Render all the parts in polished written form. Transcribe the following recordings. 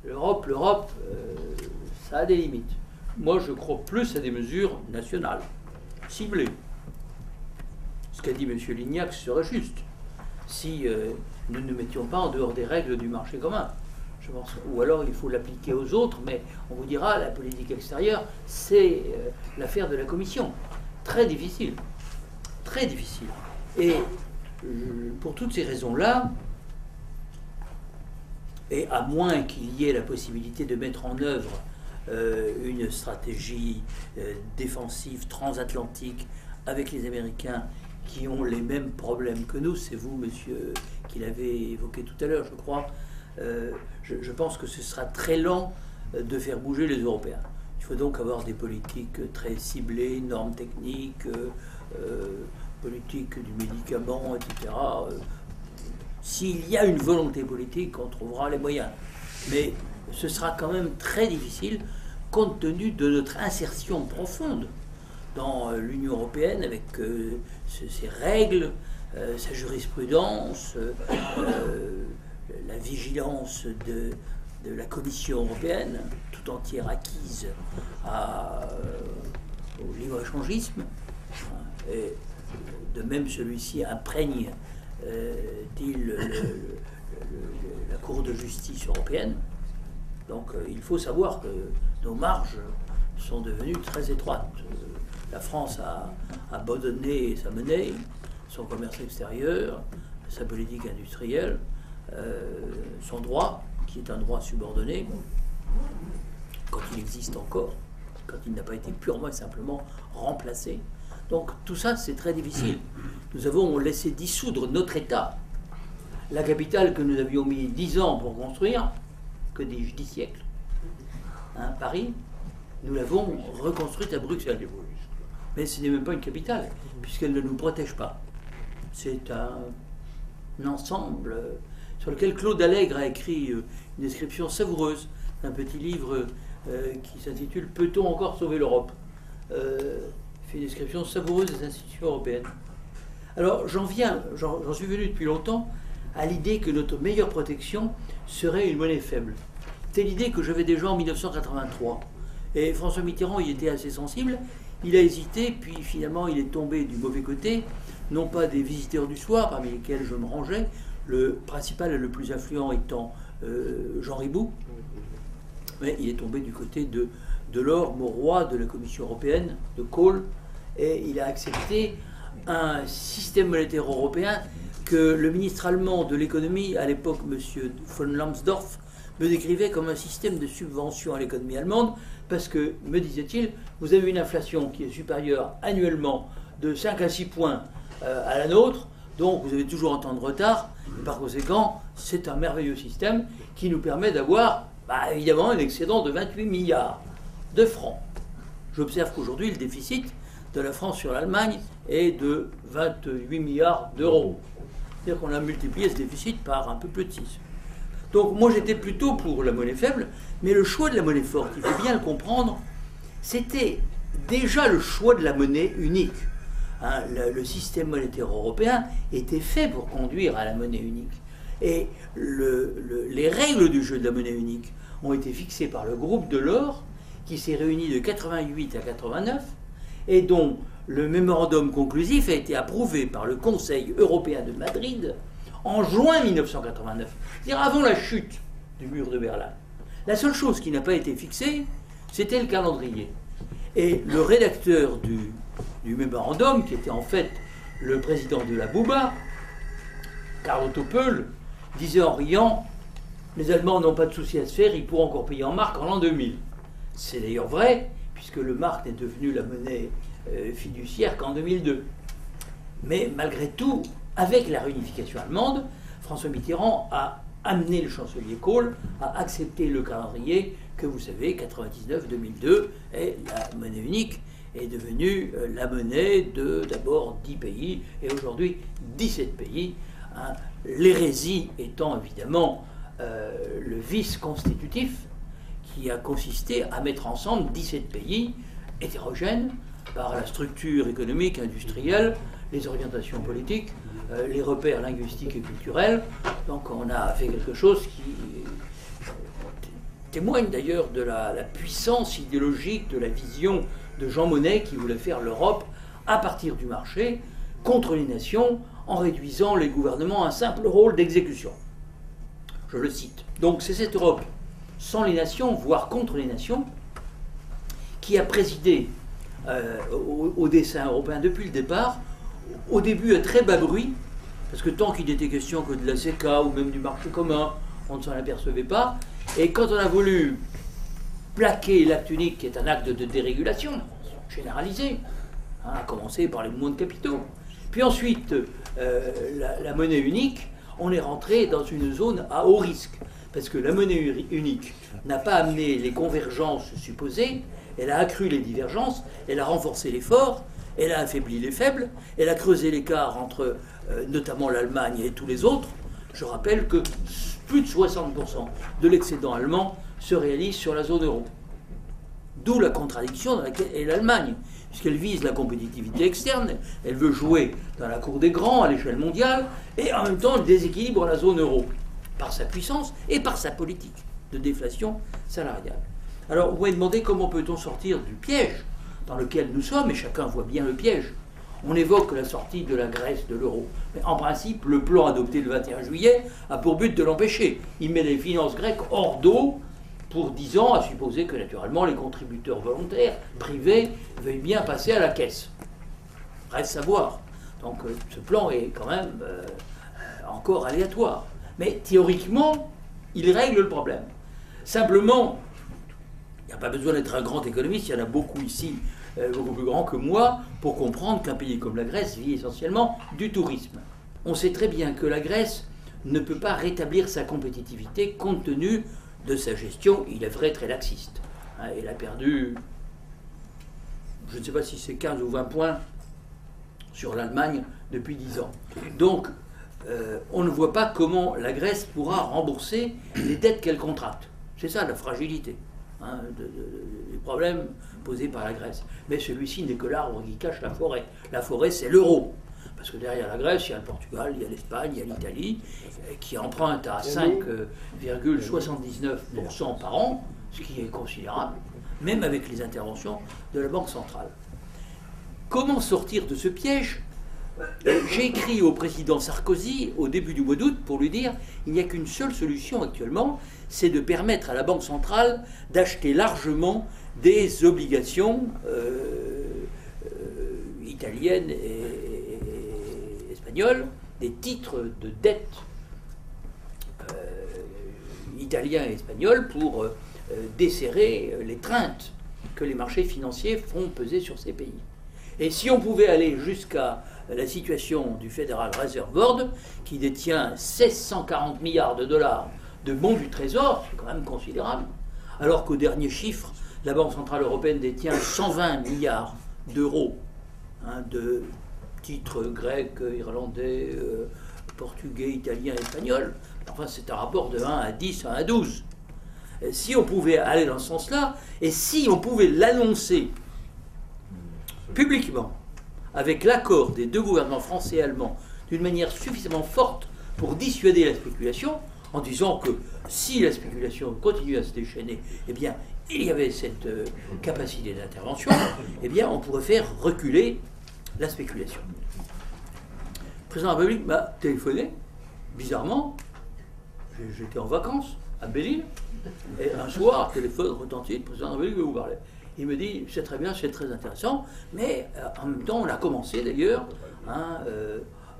L'Europe, ça a des limites. Moi, je crois plus à des mesures nationales, ciblées. Ce qu'a dit M. Lignac serait juste. Si nous ne nous mettions pas en dehors des règles du marché commun. Je pense, ou alors il faut l'appliquer aux autres, mais on vous dira, la politique extérieure, c'est l'affaire de la Commission. Très difficile. Très difficile. Et pour toutes ces raisons-là, et à moins qu'il y ait la possibilité de mettre en œuvre une stratégie défensive transatlantique avec les Américains qui ont les mêmes problèmes que nous, c'est vous, monsieur, qui l'avez évoqué tout à l'heure, je crois, je pense que ce sera très lent de faire bouger les Européens. Il faut donc avoir des politiques très ciblées, normes techniques, politique du médicament, etc. S'il y a une volonté politique, on trouvera les moyens. Mais ce sera quand même très difficile compte tenu de notre insertion profonde dans l'Union européenne avec ses règles, sa jurisprudence, la vigilance de la Commission européenne, tout entière acquise au libre-échangisme. Et de même, celui-ci imprègne la Cour de justice européenne. Donc il faut savoir que nos marges sont devenues très étroites. La France a abandonné sa monnaie, son commerce extérieur, sa politique industrielle, son droit, qui est un droit subordonné, quand il existe encore, quand il n'a pas été purement et simplement remplacé. Donc tout ça, c'est très difficile. Nous avons laissé dissoudre notre État. La capitale que nous avions mis 10 ans pour construire, que dis-je, 10 siècles, hein, Paris, nous l'avons reconstruite à Bruxelles. Mais ce n'est même pas une capitale, puisqu'elle ne nous protège pas. C'est un ensemble sur lequel Claude Allègre a écrit une description savoureuse, un petit livre qui s'intitule « Peut-on encore sauver l'Europe ?» fait une description savoureuse des institutions européennes. Alors j'en suis venu depuis longtemps à l'idée que notre meilleure protection serait une monnaie faible. C'est l'idée que j'avais déjà en 1983. Et François Mitterrand y était assez sensible. Il a hésité, puis finalement il est tombé du mauvais côté, non pas des visiteurs du soir, parmi lesquels je me rangeais, le principal et le plus influent étant Jean Ribou, mais il est tombé du côté de Delors, Mauroy, de la Commission européenne, de Kohl, et il a accepté un système monétaire européen que le ministre allemand de l'économie, à l'époque, M. von Lambsdorff, me décrivait comme un système de subvention à l'économie allemande, parce que, me disait-il, vous avez une inflation qui est supérieure annuellement de 5 à 6 points à la nôtre, donc vous avez toujours un temps de retard, et par conséquent, c'est un merveilleux système qui nous permet d'avoir, évidemment, un excédent de 28 milliards de francs. J'observe qu'aujourd'hui, le déficit de la France sur l'Allemagne est de 28 milliards d'euros. C'est-à-dire qu'on a multiplié ce déficit par un peu plus de 6. Donc moi j'étais plutôt pour la monnaie faible, mais le choix de la monnaie forte, il faut bien le comprendre, c'était déjà le choix de la monnaie unique. Hein, le système monétaire européen était fait pour conduire à la monnaie unique. Et les règles du jeu de la monnaie unique ont été fixées par le groupe Delors, qui s'est réuni de 88 à 89, et dont le mémorandum conclusif a été approuvé par le Conseil européen de Madrid en juin 1989, c'est-à-dire avant la chute du mur de Berlin. La seule chose qui n'a pas été fixée, c'était le calendrier. Et le rédacteur du mémorandum, qui était en fait le président de la Bouba, Karl Otto Pöhl, disait en riant « Les Allemands n'ont pas de souci à se faire, ils pourront encore payer en marque en l'an 2000 ». C'est d'ailleurs vrai, puisque le mark n'est devenu la monnaie fiduciaire qu'en 2002. Mais malgré tout, avec la réunification allemande, François Mitterrand a amené le chancelier Kohl à accepter le calendrier que vous savez, 99-2002, et la monnaie unique est devenue la monnaie de d'abord 10 pays et aujourd'hui 17 pays. Hein, l'hérésie étant évidemment le vice constitutif qui a consisté à mettre ensemble 17 pays hétérogènes par la structure économique, industrielle, les orientations politiques, les repères linguistiques et culturels. Donc on a fait quelque chose témoigne d'ailleurs de la puissance idéologique de la vision de Jean Monnet qui voulait faire l'Europe à partir du marché, contre les nations, en réduisant les gouvernements à un simple rôle d'exécution. Je le cite. Donc c'est cette Europe sans les nations, voire contre les nations, qui a présidé au dessein européen depuis le départ, au début à très bas bruit, parce que tant qu'il n'était question que de la CECA ou même du marché commun, on ne s'en apercevait pas. Et quand on a voulu plaquer l'acte unique, qui est un acte de dérégulation généralisé, hein, à commencer par les mouvements de capitaux, puis ensuite la monnaie unique, on est rentré dans une zone à haut risque, parce que la monnaie unique n'a pas amené les convergences supposées, elle a accru les divergences, elle a renforcé les forts, elle a affaibli les faibles, elle a creusé l'écart entre notamment l'Allemagne et tous les autres. Je rappelle que plus de 60% de l'excédent allemand se réalise sur la zone euro. D'où la contradiction dans laquelle est l'Allemagne, puisqu'elle vise la compétitivité externe, elle veut jouer dans la cour des grands à l'échelle mondiale, et en même temps elle déséquilibre la zone euro, par sa puissance et par sa politique de déflation salariale. Alors vous m'avez demandé comment peut-on sortir du piège dans lequel nous sommes, et chacun voit bien le piège. On évoque la sortie de la Grèce de l'euro. Mais en principe, le plan adopté le 21 juillet a pour but de l'empêcher. Il met les finances grecques hors d'eau pour 10 ans, à supposer que naturellement les contributeurs volontaires, privés, veuillent bien passer à la caisse. Reste à voir. Donc ce plan est quand même encore aléatoire. Mais théoriquement, il règle le problème. Simplement, il n'y a pas besoin d'être un grand économiste, il y en a beaucoup ici, beaucoup plus grands que moi, pour comprendre qu'un pays comme la Grèce vit essentiellement du tourisme. On sait très bien que la Grèce ne peut pas rétablir sa compétitivité compte tenu de sa gestion, il est vrai, très laxiste. Elle a perdu, je ne sais pas si c'est 15 ou 20 points sur l'Allemagne depuis 10 ans. Donc, on ne voit pas comment la Grèce pourra rembourser les dettes qu'elle contracte. C'est ça la fragilité des problèmes posés par la Grèce. Mais celui-ci n'est que l'arbre qui cache la forêt. La forêt, c'est l'euro. Parce que derrière la Grèce, il y a le Portugal, il y a l'Espagne, il y a l'Italie, qui empruntent à 5,79% par an, ce qui est considérable, même avec les interventions de la Banque centrale. Comment sortir de ce piège ? J'ai écrit au président Sarkozy au début du mois d'août pour lui dire il n'y a qu'une seule solution actuellement, c'est de permettre à la Banque centrale d'acheter largement des obligations italiennes et espagnoles, des titres de dette italiens et espagnols pour desserrer les craintes que les marchés financiers font peser sur ces pays. Et si on pouvait aller jusqu'à la situation du Federal Reserve Board, qui détient 1640 milliards de dollars de bons du Trésor, c'est quand même considérable, alors qu'au dernier chiffre, la Banque Centrale Européenne détient 120 milliards d'euros de titres grecs, irlandais, portugais, italiens, espagnols. Enfin, c'est un rapport de 1 à 10, 1 à 12. Et si on pouvait aller dans ce sens-là, et si on pouvait l'annoncer publiquement, avec l'accord des deux gouvernements français et allemands, d'une manière suffisamment forte pour dissuader la spéculation, en disant que si la spéculation continue à se déchaîner, eh bien, il y avait cette capacité d'intervention, eh bien, on pourrait faire reculer la spéculation. Le président de la République m'a téléphoné, bizarrement, j'étais en vacances à Belle-Île, et un soir, téléphone retentit, le président de la République veut vous parler. Il me dit, c'est très bien, c'est très intéressant, mais en même temps, on a commencé d'ailleurs,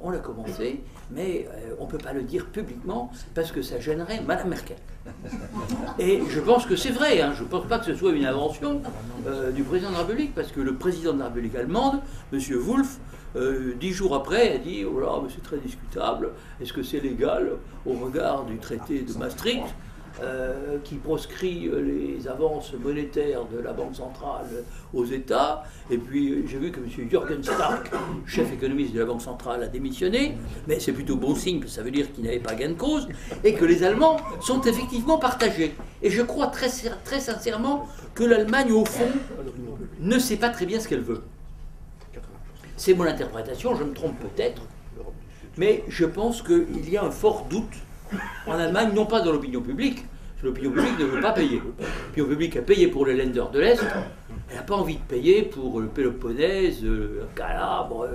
on l'a commencé, mais on ne peut pas le dire publiquement parce que ça gênerait Madame Merkel. Et je pense que c'est vrai, je ne pense pas que ce soit une invention du président de la République, parce que le président de la République allemande, M. Wolf, 10 jours après, a dit, oh là, mais c'est très discutable, est-ce que c'est légal au regard du traité de Maastricht qui proscrit les avances monétaires de la Banque centrale aux États. Et puis j'ai vu que M. Jürgen Stark, chef économiste de la Banque centrale, a démissionné, mais c'est plutôt bon signe, que ça veut dire qu'il n'avait pas gain de cause, et que les Allemands sont effectivement partagés. Et je crois très sincèrement que l'Allemagne, au fond, ne sait pas très bien ce qu'elle veut. C'est mon interprétation, je me trompe peut-être, mais je pense qu'il y a un fort doute en Allemagne, non pas dans l'opinion publique, que l'opinion publique ne veut pas payer. L'opinion publique a payé pour les lenders de l'Est, elle n'a pas envie de payer pour le Péloponnèse, le Calabre,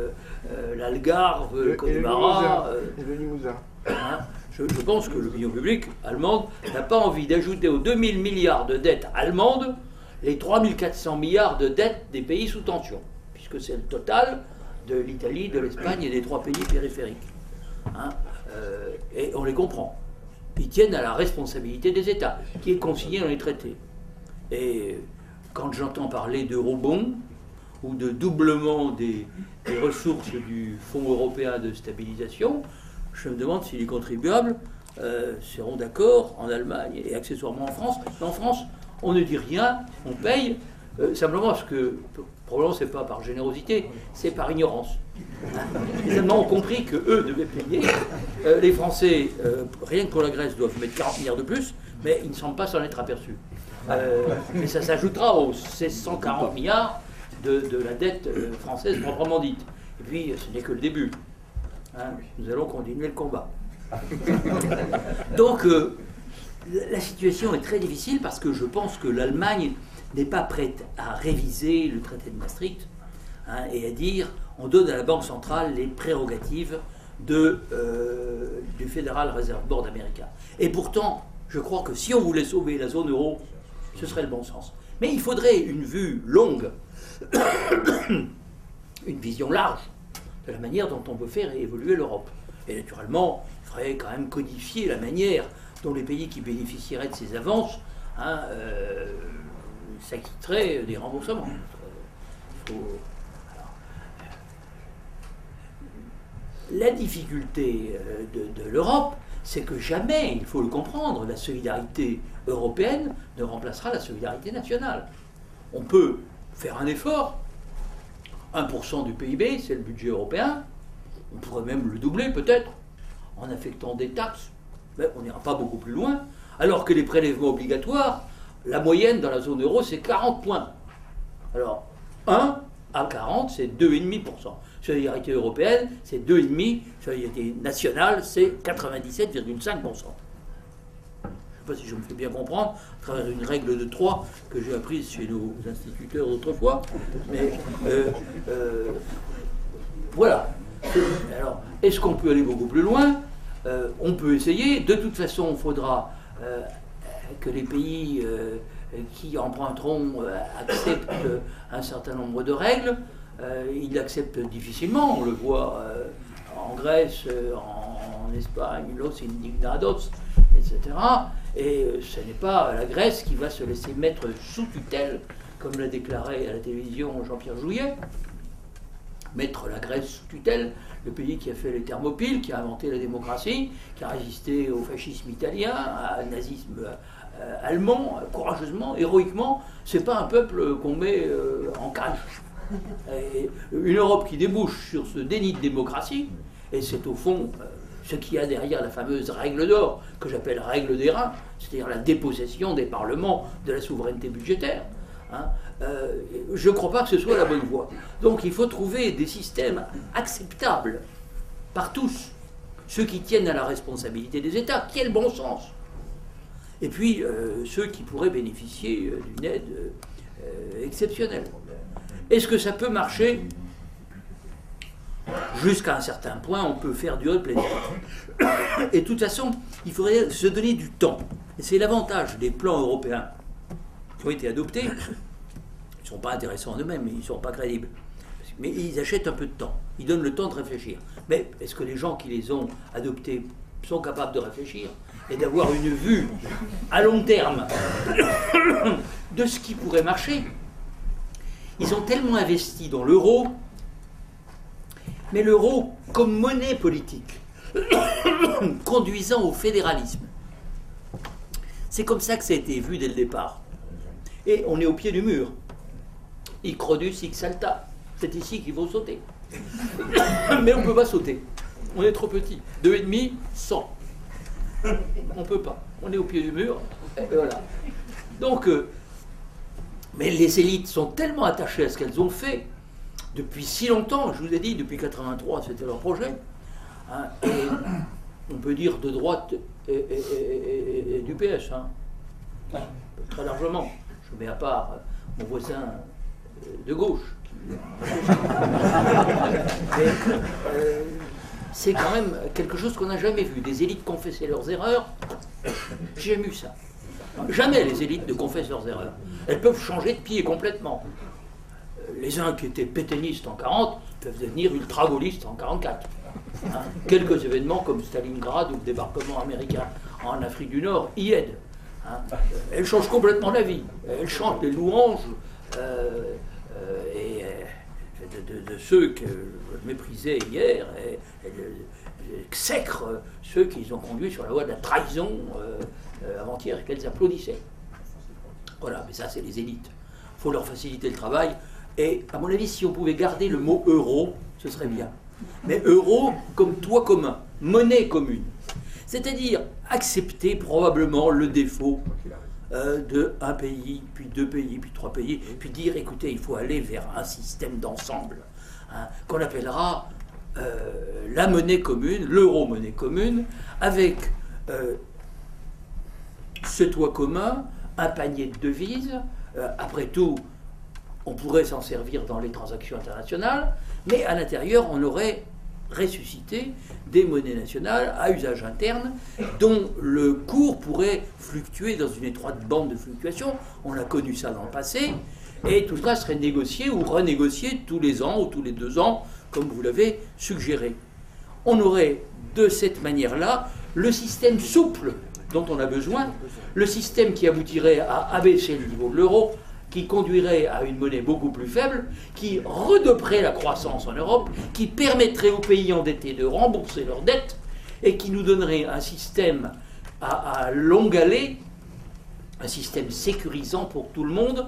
l'Algarve, le Connemara. Et le Limousin. Hein, je pense que l'opinion publique allemande n'a pas envie d'ajouter aux 2000 milliards de dettes allemandes les 3400 milliards de dettes des pays sous tension, puisque c'est le total de l'Italie, de l'Espagne et des 3 pays périphériques. Hein, et on les comprend. Ils tiennent à la responsabilité des États, qui est consignée dans les traités. Et quand j'entends parler d'eurobonds ou de doublement des ressources du Fonds européen de stabilisation, je me demande si les contribuables seront d'accord en Allemagne et accessoirement en France. En France, on ne dit rien, on paye, simplement parce que, probablement c'est pas par générosité, c'est par ignorance. Les Allemands ont compris qu'eux devaient payer. Les Français, rien que pour la Grèce, doivent mettre 40 milliards de plus, mais ils ne semblent pas s'en être aperçus. Mais ça s'ajoutera aux 140 milliards de la dette française proprement dite. Et puis, ce n'est que le début. Hein, nous allons continuer le combat. Donc, la situation est très difficile parce que je pense que l'Allemagne n'est pas prête à réviser le traité de Maastricht, hein, et à dire on donne à la Banque centrale les prérogatives du Federal Reserve Board américain. Et pourtant, je crois que si on voulait sauver la zone euro, ce serait le bon sens. Mais il faudrait une vue longue, une vision large de la manière dont on peut faire évoluer l'Europe. Et naturellement, il faudrait quand même codifier la manière dont les pays qui bénéficieraient de ces avances, hein, s'acquitteraient des remboursements. La difficulté de l'Europe, c'est que jamais, il faut le comprendre, la solidarité européenne ne remplacera la solidarité nationale. On peut faire un effort, 1% du PIB, c'est le budget européen, on pourrait même le doubler peut-être, en affectant des taxes, mais on n'ira pas beaucoup plus loin, alors que les prélèvements obligatoires, la moyenne dans la zone euro, c'est 40 points. Alors, 1 à 40, c'est 2,5%. Solidarité européenne, c'est 2,5%. Solidarité nationale, c'est 97,5%. Je ne sais pas si je me fais bien comprendre, à travers une règle de 3 que j'ai apprise chez nos instituteurs d'autrefois. Mais voilà. Alors, est-ce qu'on peut aller beaucoup plus loin? On peut essayer. De toute façon, il faudra que les pays qui emprunteront acceptent un certain nombre de règles. Ils l'acceptent difficilement, on le voit en Grèce, en Espagne, los indignados, etc. Et ce n'est pas la Grèce qui va se laisser mettre sous tutelle, comme l'a déclaré à la télévision Jean-Pierre Jouyet. Mettre la Grèce sous tutelle, le pays qui a fait les Thermopyles, qui a inventé la démocratie, qui a résisté au fascisme italien, au nazisme allemand, courageusement, héroïquement, c'est pas un peuple qu'on met en cage. Et une Europe qui débouche sur ce déni de démocratie, et c'est au fond ce qu'il y a derrière la fameuse règle d'or, que j'appelle règle des reins, c'est-à-dire la dépossession des parlements de la souveraineté budgétaire. Hein, je ne crois pas que ce soit la bonne voie. Donc il faut trouver des systèmes acceptables par tous, ceux qui tiennent à la responsabilité des États, qui aient le bon sens. Et puis ceux qui pourraient bénéficier d'une aide exceptionnelle. Est-ce que ça peut marcher? Jusqu'à un certain point, on peut faire du hot plaisir. Et de toute façon, il faudrait se donner du temps. Et c'est l'avantage des plans européens qui ont été adoptés. Ils ne sont pas intéressants en eux-mêmes, ils ne sont pas crédibles. Mais ils achètent un peu de temps. Ils donnent le temps de réfléchir. Mais est-ce que les gens qui les ont adoptés sont capables de réfléchir et d'avoir une vue à long terme de ce qui pourrait marcher? Ils ont tellement investi dans l'euro, mais l'euro comme monnaie politique, conduisant au fédéralisme. C'est comme ça que ça a été vu dès le départ. Et on est au pied du mur. Hic rodus, hic salta. C'est ici qu'il faut sauter. Mais on ne peut pas sauter. On est trop petit. 2,5, 100. On ne peut pas. On est au pied du mur. Et voilà. Donc, mais les élites sont tellement attachées à ce qu'elles ont fait depuis si longtemps, je vous ai dit, depuis 83, c'était leur projet, hein, et on peut dire de droite et du PS, hein, très largement. Je mets à part mon voisin de gauche. Mais, c'est quand même quelque chose qu'on n'a jamais vu. Des élites confesser leurs erreurs, j'ai jamais vu ça. Jamais les élites ne confessent leurs erreurs. Elles peuvent changer de pied complètement. Les uns qui étaient pétainistes en 40 peuvent devenir ultra-gaullistes en 44. Hein, quelques événements comme Stalingrad ou le débarquement américain en Afrique du Nord y aident. Hein. Elles changent complètement la vie. Elles chantent les louanges de ceux que je méprisais hier et exècrent ceux qui les ont conduits sur la voie de la trahison avant-hier et qu'elles applaudissaient. Voilà, mais ça c'est les élites. Il faut leur faciliter le travail. Et à mon avis, si on pouvait garder le mot euro, ce serait bien. Mais euro comme toit commun, monnaie commune. C'est-à-dire accepter probablement le défaut de un pays, puis deux pays, puis trois pays, puis dire, écoutez, il faut aller vers un système d'ensemble, hein, qu'on appellera la monnaie commune, l'euro-monnaie commune, avec ce toit commun, un panier de devises. Après tout, on pourrait s'en servir dans les transactions internationales, mais à l'intérieur, on aurait ressuscité des monnaies nationales à usage interne, dont le cours pourrait fluctuer dans une étroite bande de fluctuation. On a connu ça dans le passé, et tout cela serait négocié ou renégocié tous les ans ou tous les 2 ans, comme vous l'avez suggéré. On aurait de cette manière-là le système souple dont on a besoin, le système qui aboutirait à abaisser le niveau de l'euro, qui conduirait à une monnaie beaucoup plus faible, qui redoperait la croissance en Europe, qui permettrait aux pays endettés de rembourser leurs dettes, et qui nous donnerait un système à longue allée, un système sécurisant pour tout le monde,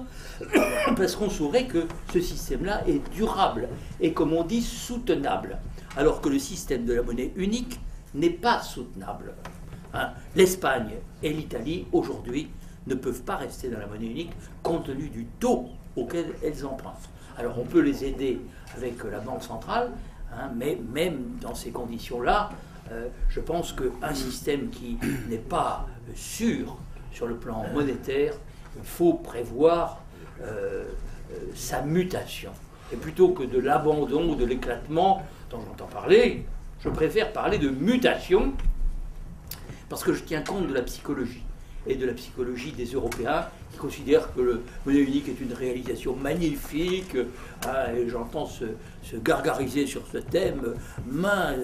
parce qu'on saurait que ce système-là est durable, et comme on dit, soutenable, alors que le système de la monnaie unique n'est pas soutenable. Hein, l'Espagne et l'Italie, aujourd'hui, ne peuvent pas rester dans la monnaie unique compte tenu du taux auquel elles empruntent. Alors on peut les aider avec la Banque centrale, hein, mais même dans ces conditions-là, je pense qu'un système qui n'est pas sûr sur le plan monétaire, il faut prévoir sa mutation. Et plutôt que de l'abandon ou de l'éclatement dont j'entends parler, je préfère parler de mutation, parce que je tiens compte de la psychologie. Et de la psychologie des Européens qui considèrent que le monnaie unique est une réalisation magnifique. Hein, et j'entends se gargariser sur ce thème maints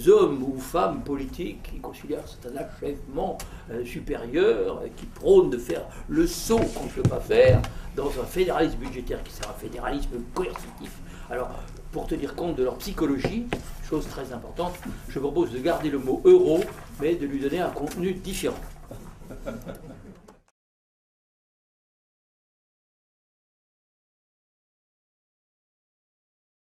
hommes ou femmes politiques qui considèrent que c'est un achèvement supérieur, qui prônent de faire le saut qu'on ne peut pas faire dans un fédéralisme budgétaire qui sera un fédéralisme coercitif. Alors, pour tenir compte de leur psychologie, chose très importante, je propose de garder le mot euro, mais de lui donner un contenu différent.